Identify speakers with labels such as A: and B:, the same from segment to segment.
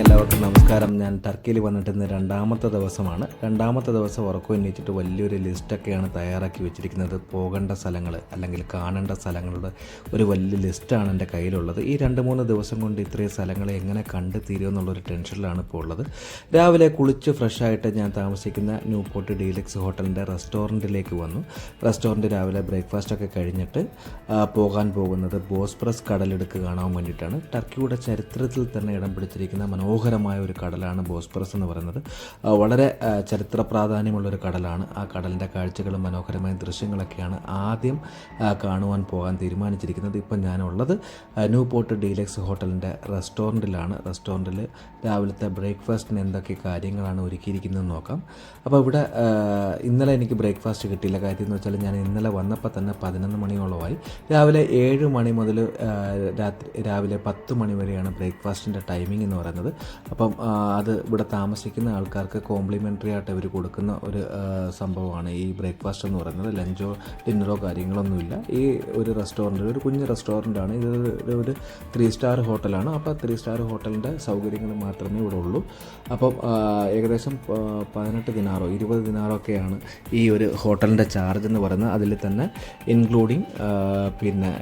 A: എല്ലാവർക്കും നമസ്കാരം. ഞാൻ ടർക്കിയിൽ വന്നിട്ട് ഇന്ന് രണ്ടാമത്തെ ദിവസം ഉറക്കം എണീച്ചിട്ട് വലിയൊരു ലിസ്റ്റൊക്കെയാണ് തയ്യാറാക്കി വെച്ചിരിക്കുന്നത്. പോകേണ്ട സ്ഥലങ്ങൾ അല്ലെങ്കിൽ കാണേണ്ട സ്ഥലങ്ങളുടെ ഒരു വലിയ ലിസ്റ്റാണ് എൻ്റെ കയ്യിലുള്ളത്. ഈ 2-3 ദിവസം കൊണ്ട് ഇത്രയും സ്ഥലങ്ങളെ എങ്ങനെ കണ്ടു തീരുമെന്നുള്ളൊരു ടെൻഷനിലാണ് ഇപ്പോൾ ഉള്ളത്. രാവിലെ കുളിച്ച് ഫ്രഷായിട്ട് ഞാൻ താമസിക്കുന്ന ന്യൂപോർട്ട് ഡീലക്സ് ഹോട്ടലിൻ്റെ റെസ്റ്റോറൻറ്റിലേക്ക് വന്നു. റെസ്റ്റോറൻറ്റ് രാവിലെ ബ്രേക്ക്ഫാസ്റ്റൊക്കെ കഴിഞ്ഞിട്ട് പോകാൻ പോകുന്നത് ബോസ്ഫറസ് കടലിടുക്ക് കാണാൻ വേണ്ടിയിട്ടാണ്. ടർക്കിയുടെ ചരിത്രത്തിൽ തന്നെ ഇടം പിടിച്ചിരിക്കുന്ന മനോഹരമായ ഒരു കടലാണ് ബോസ്ഫറസ് എന്ന് പറയുന്നത്. വളരെ ചരിത്ര പ്രാധാന്യമുള്ളൊരു കടലാണ്. ആ കടലിൻ്റെ കാഴ്ചകളും മനോഹരമായ ദൃശ്യങ്ങളൊക്കെയാണ് ആദ്യം കാണുവാൻ പോകാൻ തീരുമാനിച്ചിരിക്കുന്നത്. ഇപ്പം ഞാനുള്ളത് ന്യൂപോർട്ട് ഡീലക്സ് ഹോട്ടലിൻ്റെ റെസ്റ്റോറൻറ്റിലാണ്. റെസ്റ്റോറൻറ്റിൽ രാവിലത്തെ ബ്രേക്ക്ഫാസ്റ്റിന് എന്തൊക്കെ കാര്യങ്ങളാണ് ഒരുക്കിയിരിക്കുന്നതെന്ന് നോക്കാം. അപ്പോൾ ഇവിടെ ഇന്നലെ എനിക്ക് ബ്രേക്ക്ഫാസ്റ്റ് കിട്ടിയില്ല. കാര്യം എന്ന് വെച്ചാൽ ഞാൻ ഇന്നലെ വന്നപ്പോൾ തന്നെ 11 മണിയോളമായി. രാവിലെ 7 മണി മുതൽ രാവിലെ 10 മണി വരെയാണ് ബ്രേക്ക്ഫാസ്റ്റിൻ്റെ ടൈമിംഗ് എന്ന് പറയുന്നത്. അപ്പം അത് ഇവിടെ താമസിക്കുന്ന ആൾക്കാർക്ക് കോംപ്ലിമെൻ്ററി ആയിട്ട് അവർ കൊടുക്കുന്ന ഒരു സംഭവമാണ് ഈ ബ്രേക്ക്ഫാസ്റ്റ് എന്ന് പറയുന്നത്. ലഞ്ചോ ഡിന്നറോ കാര്യങ്ങളൊന്നുമില്ല. ഈ ഒരു റെസ്റ്റോറൻറ്റ് ഒരു കുഞ്ഞ് റെസ്റ്റോറൻറ്റാണ്. ഇത് ഒരു 3 സ്റ്റാർ ഹോട്ടലാണ്. അപ്പോൾ 3 സ്റ്റാർ ഹോട്ടലിൻ്റെ സൗകര്യങ്ങൾ മാത്രമേ ഇവിടെ ഉള്ളൂ. അപ്പം ഏകദേശം 18 ദിനാറോ 20 ദിനാറോ ഒക്കെയാണ് ഈ ഒരു ഹോട്ടലിൻ്റെ ചാർജ് എന്ന് പറയുന്നത്. അതിൽ തന്നെ ഇൻക്ലൂഡിങ് പിന്നെ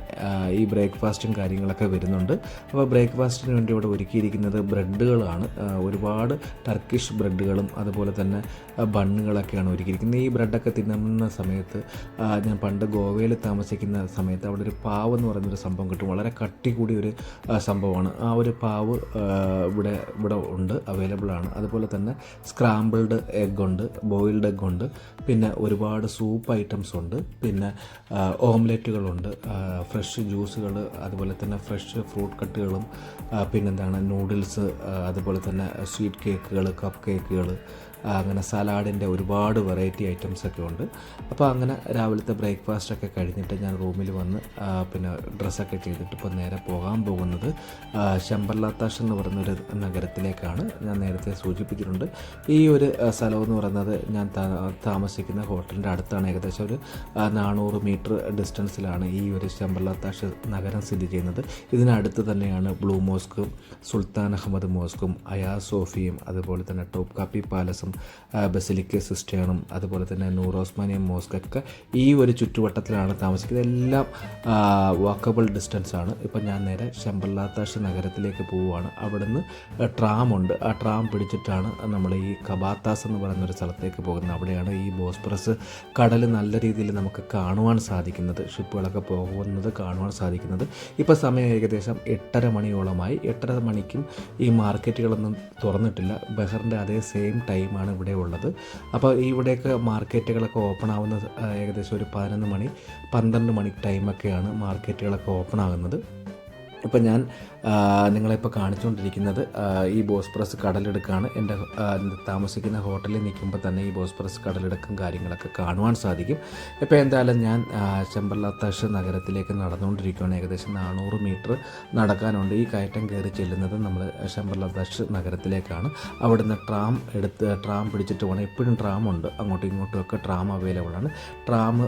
A: ഈ ബ്രേക്ക്ഫാസ്റ്റും കാര്യങ്ങളൊക്കെ വരുന്നുണ്ട്. അപ്പോൾ ബ്രേക്ക്ഫാസ്റ്റിന് വേണ്ടി ഇവിടെ ഒരുക്കിയിരിക്കുന്നത് ബ്രെഡുകളാണ്. ഒരുപാട് ടർക്കിഷ് ബ്രെഡുകളും അതുപോലെ തന്നെ ബണ്ണുകളൊക്കെയാണ് ഒരുക്കിയിരിക്കുന്നത്. ഈ ബ്രെഡൊക്കെ തിന്നുന്ന സമയത്ത് ഞാൻ പണ്ട് ഗോവയിൽ താമസിക്കുന്ന സമയത്ത് അവിടെ ഒരു പാവ് എന്ന് പറയുന്നൊരു സംഭവം കിട്ടും. വളരെ കട്ടി കൂടിയ ഒരു സംഭവമാണ്. ആ ഒരു പാവ് ഇവിടെ ഉണ്ട്, അവൈലബിൾ ആണ്. അതുപോലെ തന്നെ സ്ക്രാമ്പിൾഡ് എഗ് ഉണ്ട്, ബോയിൽഡ് എഗ് ഉണ്ട്, പിന്നെ ഒരുപാട് സൂപ്പ് ഐറ്റംസ് ഉണ്ട്, പിന്നെ ഓംലെറ്റുകളുണ്ട്, ഫ്രഷ് ജ്യൂസുകൾ, അതുപോലെ തന്നെ ഫ്രഷ് ഫ്രൂട്ട് കട്ടുകളും, പിന്നെന്താണ് നൂഡിൽസ്, അതുപോലെ തന്നെ സ്വീറ്റ് കേക്കുകൾ, കപ്പ് കേക്കുകൾ, അങ്ങനെ സലാഡിൻ്റെ ഒരുപാട് വെറൈറ്റി ഐറ്റംസൊക്കെ ഉണ്ട്. അപ്പോൾ അങ്ങനെ രാവിലത്തെ ബ്രേക്ക്ഫാസ്റ്റൊക്കെ കഴിഞ്ഞിട്ട് ഞാൻ റൂമിൽ വന്ന് പിന്നെ ഡ്രസ്സൊക്കെ ചെയ്തിട്ട് ഇപ്പോൾ നേരെ പോകാൻ പോകുന്നത് ശമ്പർലാത്താഷ് എന്ന് പറയുന്നൊരു നഗരത്തിലേക്കാണ്. ഞാൻ നേരത്തെ സൂചിപ്പിച്ചിട്ടുണ്ട്. ഈ ഒരു സ്ഥലമെന്ന് പറയുന്നത് ഞാൻ താമസിക്കുന്ന ഹോട്ടലിൻ്റെ അടുത്താണ്. ഏകദേശം ഒരു 400 മീറ്റർ ഡിസ്റ്റൻസിലാണ് ഈ ഒരു ശമ്പർലാത്താഷ് നഗരം സ്ഥിതി ചെയ്യുന്നത്. ഇതിനടുത്ത് തന്നെയാണ് ബ്ലൂ മോസ്കും സുൽത്താൻ അഹമ്മദ് മോസ്കും അയാ സോഫിയും അതുപോലെ തന്നെ ടോപ്പ് കാപ്പി പാലസും ബസിലിക്ക സിസ്റ്റേണും അതുപോലെ തന്നെ നൂർ ഓസ്മാനിയം മോസ്കൊക്കെ ഈ ഒരു ചുറ്റുവട്ടത്തിലാണ് താമസിക്കുന്നത്. എല്ലാം വാക്കബിൾ ഡിസ്റ്റൻസ് ആണ്. ഇപ്പം ഞാൻ നേരെ ശമ്പർലാത്താഷ് നഗരത്തിലേക്ക് പോവുകയാണ്. അവിടുന്ന് ട്രാമുണ്ട്. ആ ട്രാം പിടിച്ചിട്ടാണ് നമ്മൾ ഈ കബാത്താസ് എന്ന് പറയുന്നൊരു സ്ഥലത്തേക്ക് പോകുന്നത്. അവിടെയാണ് ഈ ബോസ്ഫറസ് കടൽ നല്ല രീതിയിൽ നമുക്ക് കാണുവാൻ സാധിക്കുന്നത്. ഷിപ്പുകളൊക്കെ പോകുന്നത് കാണുവാൻ സാധിക്കുന്നത്. ഇപ്പോൾ സമയം ഏകദേശം 8:30 മണിയോളമായി. 8:30 മണിക്കും ഈ മാർക്കറ്റുകളൊന്നും തുറന്നിട്ടില്ല. ബഹറിൻ്റെ അതേ സെയിം ടൈമാണ് ഇവിടെ ഉള്ളത്. അപ്പോൾ ഇവിടെയൊക്കെ മാർക്കറ്റുകളൊക്കെ ഓപ്പൺ ആവുന്ന ഏകദേശം ഒരു 11 മണി 12 മണി ടൈമൊക്കെയാണ് മാർക്കറ്റുകളൊക്കെ ഓപ്പൺ ആകുന്നത്. ഇപ്പം ഞാൻ നിങ്ങളിപ്പോൾ കാണിച്ചുകൊണ്ടിരിക്കുന്നത് ഈ ബോസ്ഫറസ് കടലിടുക്കാണ്. എൻ്റെ താമസിക്കുന്ന ഹോട്ടലിൽ നിൽക്കുമ്പോൾ തന്നെ ഈ ബോസ്ഫറസ് കടലിടുക്കും കാര്യങ്ങളൊക്കെ കാണുവാൻ സാധിക്കും. ഇപ്പോൾ എന്തായാലും ഞാൻ ശമ്പർലാത്താഷ് നഗരത്തിലേക്ക് നടന്നുകൊണ്ടിരിക്കുകയാണ്. ഏകദേശം 400 മീറ്റർ നടക്കാനുണ്ട്. ഈ കയറ്റം കയറി ചെല്ലുന്നത് നമ്മൾ ശമ്പർലാത്താഷ് നഗരത്തിലേക്കാണ്. അവിടുന്ന് ട്രാം പിടിച്ചിട്ട് വേണം. എപ്പോഴും ട്രാമുണ്ട്, അങ്ങോട്ടും ഇങ്ങോട്ടും ഒക്കെ ട്രാം അവൈലബിൾ ആണ്. ട്രാം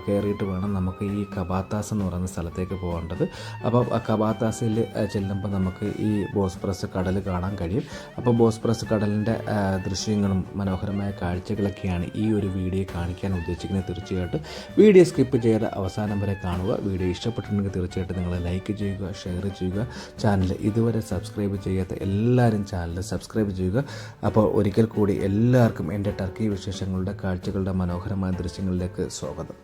A: കയറിയിട്ട് വേണം നമുക്ക് ഈ കബാത്താസ് എന്ന് പറയുന്ന സ്ഥലത്തേക്ക് പോകേണ്ടത്. അപ്പോൾ കബാത്താസിൽ ചെല്ലുമ്പോൾ നമുക്ക് ഈ ബോസ്ഫറസ് കടൽ കാണാൻ കഴിയും. അപ്പോൾ ബോസ്ഫറസ് കടലിൻ്റെ ദൃശ്യങ്ങളും മനോഹരമായ കാഴ്ചകളൊക്കെയാണ് ഈ ഒരു വീഡിയോ കാണിക്കാൻ ഉദ്ദേശിക്കുന്നത്. തീർച്ചയായിട്ടും വീഡിയോ സ്കിപ്പ് ചെയ്ത് അവസാനം വരെ കാണുക. വീഡിയോ ഇഷ്ടപ്പെട്ടിട്ടുണ്ടെങ്കിൽ തീർച്ചയായിട്ടും നിങ്ങൾ ലൈക്ക് ചെയ്യുക, ഷെയർ ചെയ്യുക. ചാനൽ ഇതുവരെ സബ്സ്ക്രൈബ് ചെയ്യാത്ത എല്ലാവരും ചാനൽ സബ്സ്ക്രൈബ് ചെയ്യുക. അപ്പോൾ ഒരിക്കൽ കൂടി എല്ലാവർക്കും എൻ്റെ ടർക്കി വിശേഷങ്ങളുടെ കാഴ്ചകളുടെ മനോഹരമായ ദൃശ്യങ്ങളിലേക്ക് സ്വാഗതം.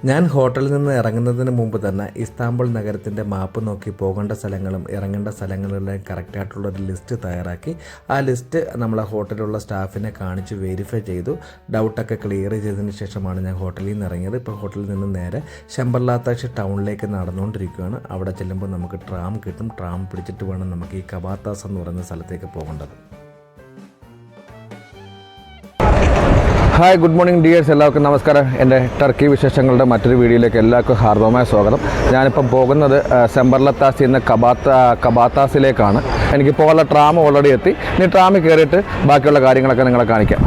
A: ഞാൻ ഹോട്ടലിൽ നിന്ന് ഇറങ്ങുന്നതിന് മുമ്പ് തന്നെ ഇസ്താംബുൾ നഗരത്തിൻ്റെ മാപ്പ് നോക്കി പോകേണ്ട സ്ഥലങ്ങളും ഇറങ്ങേണ്ട സ്ഥലങ്ങളുടെയും കറക്റ്റായിട്ടുള്ളൊരു ലിസ്റ്റ് തയ്യാറാക്കി ആ ലിസ്റ്റ് നമ്മളെ ഹോട്ടലിലുള്ള സ്റ്റാഫിനെ കാണിച്ച് വെരിഫൈ ചെയ്തു. ഡൗട്ടൊക്കെ ക്ലിയർ ചെയ്തതിന് ശേഷമാണ് ഞാൻ ഹോട്ടലിൽ നിന്ന് ഇറങ്ങിയത്. ഇപ്പോൾ ഹോട്ടലിൽ നിന്ന് നേരെ ശമ്പർലാത്താഷ് ടൗണിലേക്ക് നടന്നുകൊണ്ടിരിക്കുകയാണ്. അവിടെ ചെല്ലുമ്പോൾ നമുക്ക് ട്രാം കിട്ടും. ട്രാം പിടിച്ചിട്ട് വേണം നമുക്ക് ഈ കബാത്താസ് എന്ന് പറയുന്ന സ്ഥലത്തേക്ക് പോകേണ്ടത്.
B: Hi, good morning dears. എല്ലാവർക്കും നമസ്കാരം. എൻ്റെ ടർക്കി വിശേഷങ്ങളുടെ മറ്റൊരു വീഡിയോയിലേക്ക് എല്ലാവർക്കും ഹാർദവമായ സ്വാഗതം. ഞാനിപ്പം പോകുന്നത് ശമ്പർലാത്താസിൽ നിന്ന് കബാത്താസിലേക്കാണ്. എനിക്ക് പോകാനുള്ള ട്രാം ഓൾറെഡി എത്തി. ഇനി ട്രാമിൽ കയറിയിട്ട് ബാക്കിയുള്ള കാര്യങ്ങളൊക്കെ നിങ്ങളെ കാണിക്കാം.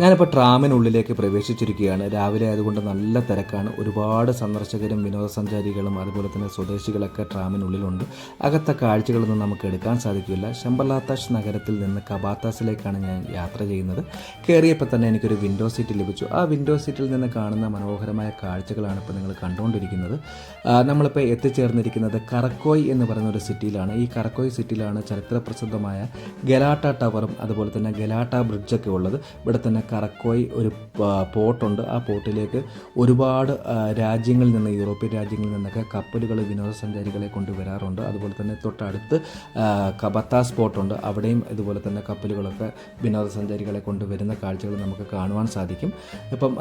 A: ഞാനിപ്പോൾ ട്രാമിനുള്ളിലേക്ക് പ്രവേശിച്ചിരിക്കുകയാണ്. രാവിലെ ആയതുകൊണ്ട് നല്ല തിരക്കാണ്. ഒരുപാട് സന്ദർശകരും വിനോദസഞ്ചാരികളും അതുപോലെ തന്നെ സ്വദേശികളൊക്കെ ട്രാമിനുള്ളിലുണ്ട്. അകത്തെ കാഴ്ചകളൊന്നും നമുക്ക് എടുക്കാൻ സാധിക്കില്ല. ശംബർലാത്താഷ് നഗരത്തിൽ നിന്ന് കബാത്താസിലേക്കാണ് ഞാൻ യാത്ര ചെയ്യുന്നത്. കയറിയപ്പോൾ തന്നെ എനിക്കൊരു വിൻഡോ സീറ്റ് ലഭിച്ചു. ആ വിൻഡോ സീറ്റിൽ നിന്ന് കാണുന്ന മനോഹരമായ കാഴ്ചകളാണ് ഇപ്പോൾ നിങ്ങൾ കണ്ടുകൊണ്ടിരിക്കുന്നത്. നമ്മളിപ്പോൾ എത്തിച്ചേർന്നിരിക്കുന്നത് കറക്കോയ് എന്ന് പറയുന്ന ഒരു സിറ്റിയിലാണ്. ഈ കറക്കോയ് സിറ്റിയിലാണ് ചരിത്രപ്രസിദ്ധമായ ഗലാട്ട ടവറും അതുപോലെ തന്നെ ഗലാട്ട ബ്രിഡ്ജൊക്കെ ഉള്ളത്. ഇവിടെ തന്നെ കറക്കോയ് ഒരു പോർട്ടുണ്ട്. ആ പോർട്ടിലേക്ക് ഒരുപാട് രാജ്യങ്ങളിൽ നിന്ന്, യൂറോപ്യൻ രാജ്യങ്ങളിൽ നിന്നൊക്കെ കപ്പലുകൾ വിനോദസഞ്ചാരികളെ കൊണ്ടുവരാറുണ്ട്. അതുപോലെ തന്നെ തൊട്ടടുത്ത് കബത്താസ് പോർട്ടുണ്ട്. അവിടെയും ഇതുപോലെ തന്നെ കപ്പലുകളൊക്കെ വിനോദസഞ്ചാരികളെ കൊണ്ടുവരുന്ന കാഴ്ചകൾ നമുക്ക് കാണുവാൻ സാധിക്കും. ഇപ്പം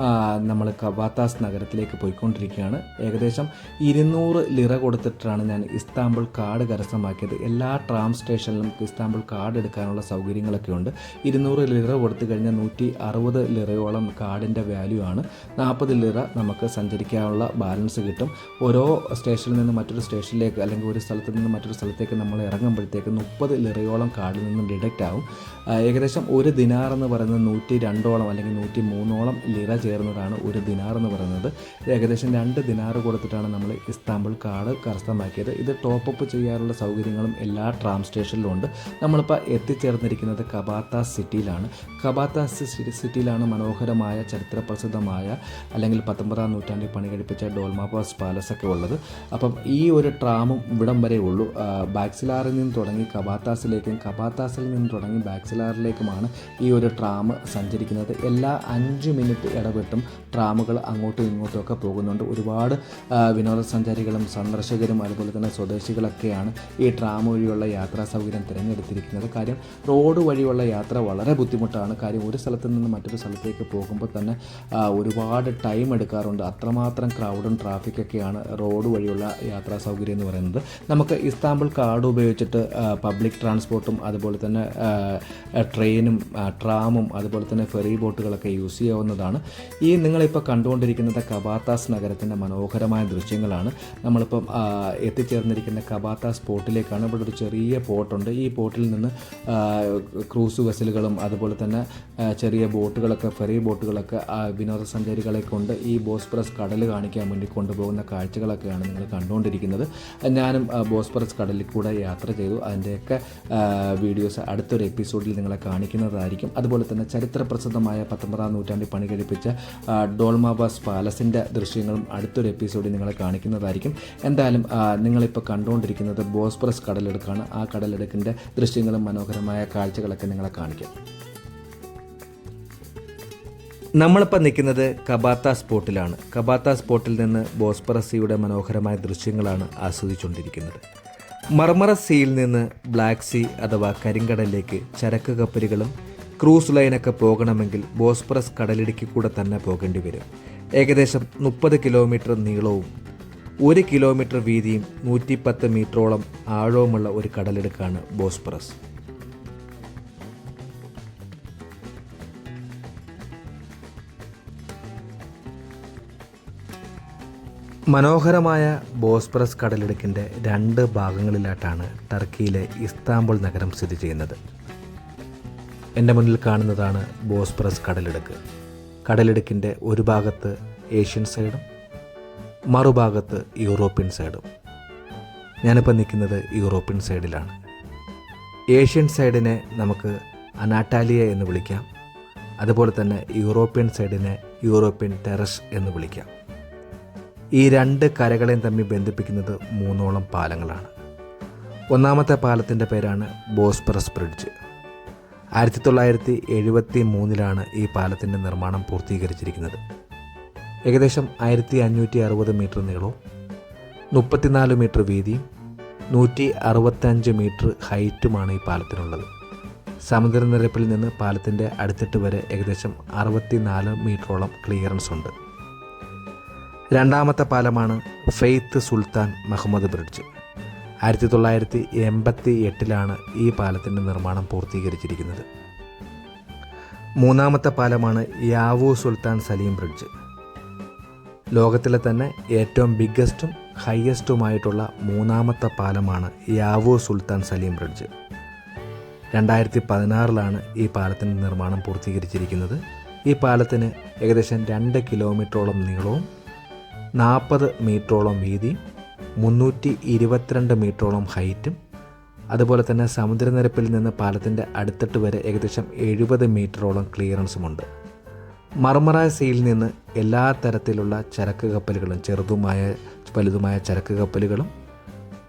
A: നമ്മൾ കബാത്താസ് നഗരത്തിലേക്ക് പോയിക്കൊണ്ടിരിക്കുകയാണ്. ഏകദേശം 200 ലിറ കൊടുത്തിട്ടാണ് ഞാൻ ഇസ്താംബുൾ കാർഡ് കരസ്ഥമാക്കിയത്. എല്ലാ ട്രാം സ്റ്റേഷനിലും ഇസ്താംബുൾ കാർഡ് എടുക്കാനുള്ള സൗകര്യങ്ങളൊക്കെ ഉണ്ട്. 200 ലിറ കൊടുത്തു കഴിഞ്ഞാൽ 160 ലിറയോളം കാർഡിൻ്റെ വാല്യൂ ആണ്. 40 ലിറ നമുക്ക് സഞ്ചരിക്കാനുള്ള ബാലൻസ് കിട്ടും. ഓരോ സ്റ്റേഷനിൽ നിന്ന് മറ്റൊരു സ്റ്റേഷനിലേക്ക് അല്ലെങ്കിൽ ഒരു സ്ഥലത്ത് നിന്ന് മറ്റൊരു സ്ഥലത്തേക്ക് നമ്മൾ ഇറങ്ങുമ്പോഴത്തേക്ക് 30 ലിറയോളം കാർഡിൽ നിന്നും ഡിഡക്റ്റ് ആവും. ഏകദേശം ഒരു ദിനാർ എന്ന് പറയുന്നത് 102 അല്ലെങ്കിൽ 103 ലിറ ചേർന്നതാണ് ഒരു ദിനാർ എന്ന് പറയുന്നത്. ഏകദേശം 2 ദിനാർ കൊടുത്തിട്ടാണ് നമ്മൾ ഇസ്താംബുൾ കാർഡ് കരസ്ഥമാക്കിയത്. ഇത് ടോപ്പപ്പ് ചെയ്യാനുള്ള സൗകര്യങ്ങളും എല്ലാ ട്രാം സ്റ്റേഷനിലും ഉണ്ട്. നമ്മളിപ്പോൾ എത്തിച്ചേർന്നിരിക്കുന്നത് കബാത്താസ് സിറ്റിയിലാണ്. കബാത്താസ് സിറ്റിയിലാണ് മനോഹരമായ ചരിത്രപ്രസിദ്ധമായ അല്ലെങ്കിൽ 19-ാം നൂറ്റാണ്ടിൽ പണി കഴിപ്പിച്ച ഡോൾമാപാസ് പാലസ് ഒക്കെ ഉള്ളത്. അപ്പം ഈ ഒരു ട്രാമും ഇവിടം വരെ ഉള്ളൂ. ബാക്സിലാറിൽ നിന്ന് തുടങ്ങി കബാത്താസിലേക്കും കബാത്താസിൽ നിന്ന് തുടങ്ങി ബാക്സിലാറിലേക്കുമാണ് ഈ ഒരു ട്രാം സഞ്ചരിക്കുന്നത്. എല്ലാ 5 മിനിറ്റ് ഇടവിട്ടും ട്രാമുകൾ അങ്ങോട്ടും ഇങ്ങോട്ടും ഒക്കെ പോകുന്നുണ്ട്. ഒരുപാട് വിനോദസഞ്ചാരികളും സന്ദർശകരും അതുപോലെ തന്നെ സ്വദേശികളൊക്കെയാണ് ഈ ട്രാം വഴിയുള്ള യാത്രാ സൗകര്യം തിരഞ്ഞെടുത്തിരിക്കുന്നത്. കാര്യം റോഡ് വഴിയുള്ള യാത്ര വളരെ ബുദ്ധിമുട്ടാണ്. കാര്യം ഒരു സ്ഥലത്ത് നിന്ന് മറ്റൊരു സ്ഥലത്തേക്ക് പോകുമ്പോൾ തന്നെ ഒരുപാട് ടൈം എടുക്കാറുണ്ട്. അത്രമാത്രം ക്രൗഡും ട്രാഫിക്കൊക്കെയാണ് റോഡ് വഴിയുള്ള യാത്രാ സൗകര്യം എന്ന് പറയുന്നത്. നമുക്ക് ഇസ്താംബുൾ കാർഡ് ഉപയോഗിച്ചിട്ട് പബ്ലിക് ട്രാൻസ്പോർട്ടും അതുപോലെ തന്നെ ട്രെയിനും ട്രാമും അതുപോലെ തന്നെ ഫെറി ബോട്ടുകളൊക്കെ യൂസ് ചെയ്യാവുന്നതാണ്. ഈ നിങ്ങളിപ്പോൾ കണ്ടുകൊണ്ടിരിക്കുന്നത് കബാത്താസ് നഗരത്തിൻ്റെ മനോഹരമായ ദൃശ്യങ്ങളാണ്. നമ്മളിപ്പം എത്തിച്ചേർന്നിരിക്കുന്ന കബാത്താസ് പോർട്ടിലേക്കാണ്. ഇവിടെ ഒരു ചെറിയ പോർട്ടുണ്ട്. ഈ പോർട്ടിൽ നിന്ന് ക്രൂസ് വെസലുകളും അതുപോലെ തന്നെ ചെറിയ ബോട്ടുകളൊക്കെ ഫെറി ബോട്ടുകളൊക്കെ വിനോദസഞ്ചാരികളെ കൊണ്ട് ഈ ബോസ്പറസ് കടൽ കാണിക്കാൻ വേണ്ടി കൊണ്ടുപോകുന്ന കാഴ്ചകളൊക്കെയാണ് നിങ്ങൾ കണ്ടുകൊണ്ടിരിക്കുന്നത്. ഞാനും ബോസ്പറസ് കടലിൽ കൂടെ യാത്ര ചെയ്തു. അതിൻ്റെയൊക്കെ വീഡിയോസ് അടുത്തൊരു എപ്പിസോഡിൽ നിങ്ങളെ കാണിക്കുന്നതായിരിക്കും. അതുപോലെ തന്നെ ചരിത്രപ്രസിദ്ധമായ 19-ാം നൂറ്റാണ്ടിൽ പണി കഴിപ്പിച്ച ഡോൾമാപാസ് പാലസിൻ്റെ ദൃശ്യങ്ങളും അടുത്തൊരു എപ്പിസോഡിൽ നിങ്ങളെ കാണിക്കുന്നതായിരിക്കും. എന്തായാലും നിങ്ങളിപ്പോൾ കണ്ടുകൊണ്ടിരിക്കുന്നത് ബോസ്പറസ് കടലെടുക്കാണ്. ആ കടലെടുക്കിൻ്റെ ദൃശ്യങ്ങളും മനോഹരമായ കാഴ്ചകളൊക്കെ നിങ്ങളെ കാണിക്കാം. നമ്മളിപ്പോൾ നിൽക്കുന്നത് കബാത്താസ് പോർട്ടിലാണ്. കബാത്താസ് പോർട്ടിൽ നിന്ന് ബോസ്പറസ് സീയുടെ മനോഹരമായ ദൃശ്യങ്ങളാണ് ആസ്വദിച്ചുകൊണ്ടിരിക്കുന്നത്. മർമറ സീയിൽ നിന്ന് ബ്ലാക്ക് സീ അഥവാ കരിങ്കടലിലേക്ക് ചരക്ക് കപ്പലുകളും ക്രൂസ് ലൈനൊക്കെ പോകണമെങ്കിൽ ബോസ്പറസ് കടലിടുക്കി കൂടെ തന്നെ പോകേണ്ടി വരും. ഏകദേശം 30 കിലോമീറ്റർ നീളവും 1 കിലോമീറ്റർ വീതിയും 110 മീറ്ററോളം ആഴവുമുള്ള ഒരു കടലിടുക്കാണ് ബോസ്പറസ്. മനോഹരമായ ബോസ്പറസ് കടലിടുക്കിൻ്റെ 2 ഭാഗങ്ങളിലായിട്ടാണ് ടർക്കിയിലെ ഇസ്താംബുൾ നഗരം സ്ഥിതി ചെയ്യുന്നത്. എൻ്റെ മുന്നിൽ കാണുന്നതാണ് ബോസ്പറസ് കടലിടുക്ക്. കടലിടുക്കിൻ്റെ ഒരു ഭാഗത്ത് ഏഷ്യൻ സൈഡും മറുഭാഗത്ത് യൂറോപ്യൻ സൈഡും. ഞാനിപ്പോൾ നിൽക്കുന്നത് യൂറോപ്യൻ സൈഡിലാണ്. ഏഷ്യൻ സൈഡിനെ നമുക്ക് അനാട്ടാലിയ എന്ന് വിളിക്കാം. അതുപോലെ തന്നെ യൂറോപ്യൻ സൈഡിനെ യൂറോപ്യൻ ടെറസ് എന്ന് വിളിക്കാം. ഈ 2 കരകളെയും തമ്മിൽ ബന്ധിപ്പിക്കുന്നത് 3 പാലങ്ങളാണ്. ഒന്നാമത്തെ പാലത്തിൻ്റെ പേരാണ് ബോസ്പറസ് ബ്രിഡ്ജ്. 1973 ഈ പാലത്തിൻ്റെ നിർമ്മാണം പൂർത്തീകരിച്ചിരിക്കുന്നത്. ഏകദേശം 1560 മീറ്റർ നീളവും 34 മീറ്റർ വീതിയും 165 മീറ്റർ ഹൈറ്റുമാണ് ഈ പാലത്തിനുള്ളത്. സമുദ്രനിരപ്പിൽ നിന്ന് പാലത്തിൻ്റെ അടിത്തട്ട് വരെ ഏകദേശം 64 മീറ്ററോളം ക്ലിയറൻസ് ഉണ്ട്. രണ്ടാമത്തെ പാലമാണ് ഫെയ്ത്ത് സുൽത്താൻ മഹമ്മദ് ബ്രിഡ്ജ്. 1988 ഈ പാലത്തിൻ്റെ നിർമ്മാണം പൂർത്തീകരിച്ചിരിക്കുന്നത്. മൂന്നാമത്തെ പാലമാണ് യാവൂ സുൽത്താൻ സലീം ബ്രിഡ്ജ്. ലോകത്തിലെ തന്നെ ഏറ്റവും ബിഗ്ഗസ്റ്റും ഹയസ്റ്റുമായിട്ടുള്ള 3ാമത്തെ പാലമാണ് യാവൂ സുൽത്താൻ സലീം ബ്രിഡ്ജ്. 2016 ഈ പാലത്തിൻ്റെ നിർമ്മാണം പൂർത്തീകരിച്ചിരിക്കുന്നത്. ഈ പാലത്തിന് ഏകദേശം 2 കിലോമീറ്ററോളം നീളവും 40 മീറ്ററോളം വീതിയും 322 മീറ്ററോളം ഹൈറ്റും അതുപോലെ തന്നെ സമുദ്രനിരപ്പിൽ നിന്ന് പാലത്തിൻ്റെ അടിത്തട്ട് വരെ ഏകദേശം 70 മീറ്ററോളം ക്ലിയറൻസുമുണ്ട്. മർമറ സീയിൽ നിന്ന് എല്ലാ തരത്തിലുള്ള ചരക്ക് കപ്പലുകളും ചെറുതുമായ വലുതുമായ ചരക്ക് കപ്പലുകളും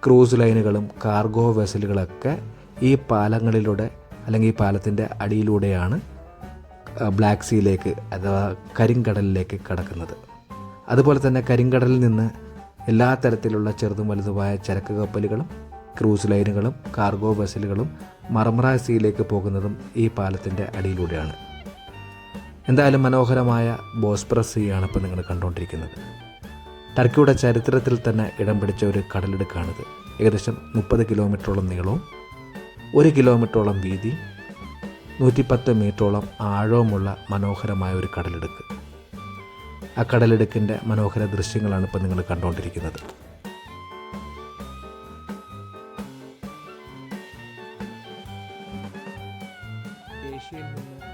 A: ക്രൂസ് ലൈനുകളും കാർഗോ വെസലുകളൊക്കെ ഈ പാലങ്ങളിലൂടെ അല്ലെങ്കിൽ ഈ പാലത്തിൻ്റെ അടിയിലൂടെയാണ് ബ്ലാക്ക് സീയിലേക്ക് അഥവാ കരിങ്കടലിലേക്ക് കടക്കുന്നത്. അതുപോലെ തന്നെ കരിങ്കടലിൽ നിന്ന് എല്ലാ തരത്തിലുള്ള ചെറുതും വലുതുമായ ചരക്ക് കപ്പലുകളും ക്രൂസ് ലൈനുകളും കാർഗോ വെസലുകളും മർമറ സീയിലേക്ക് പോകുന്നതും ഈ പാലത്തിൻ്റെ അടിയിലൂടെയാണ്. എന്തായാലും മനോഹരമായ ബോസ്പറസ് സീയാണ് ഇപ്പോൾ നിങ്ങൾ കണ്ടുകൊണ്ടിരിക്കുന്നത്. ടർക്കിയുടെ ചരിത്രത്തിൽ തന്നെ ഇടം പിടിച്ച ഒരു കടലിടുക്കാണിത്. ഏകദേശം 30 കിലോമീറ്ററോളം നീളവും 1 കിലോമീറ്ററോളം വീതി 110 മീറ്ററോളം ആഴവുമുള്ള മനോഹരമായ ഒരു കടലിടുക്ക്. ആ കടലിടുക്കിൻ്റെ മനോഹര ദൃശ്യങ്ങളാണ് ഇപ്പോൾ നിങ്ങൾ കണ്ടുകൊണ്ടിരിക്കുന്നത്. ഏഷ്യയിൽ നിന്ന്